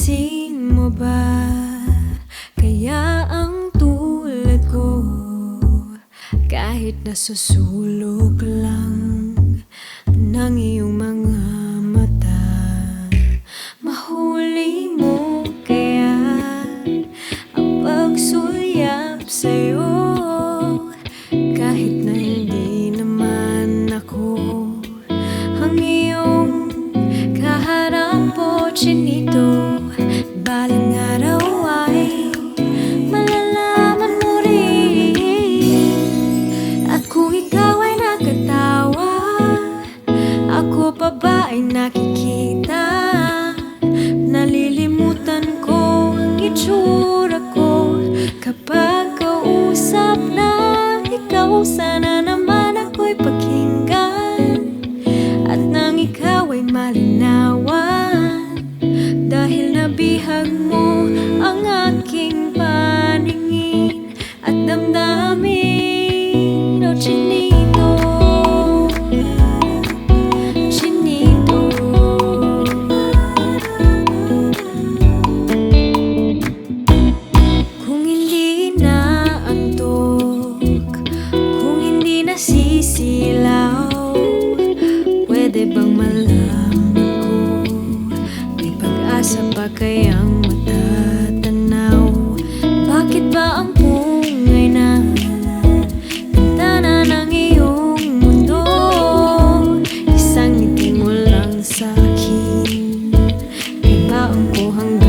Napapansin mo ba, kaya ang tulad ko, kahit nasusulog lang ng iyong mga mata, mahuli mo kaya ang pagsulyap sa'yo, kahit na hindi naman ako ang iyong kaharap o chinito. Balang araw ay malalaman mo rin, at kung ikaw ay nakatawa, ako pa ba ay nakikita? Nalilimutan ko ang itsura ko kapag kausap na ikaw. Sana naman ako'y pakinggan, at nang ikaw ay malinawan, dahil nabihag mo ang aking paningin at damdamin. Oh, chinito, chinito. Kung hindi na antok, kung hindi nasisilaw, pwede bang malaman ko, may pag-asa pa kayang matatanaw? Bakit ba ang pungay na bintana ng iyong mundo, isang ngiti mo lang sa'kin, ibaon ko hanggang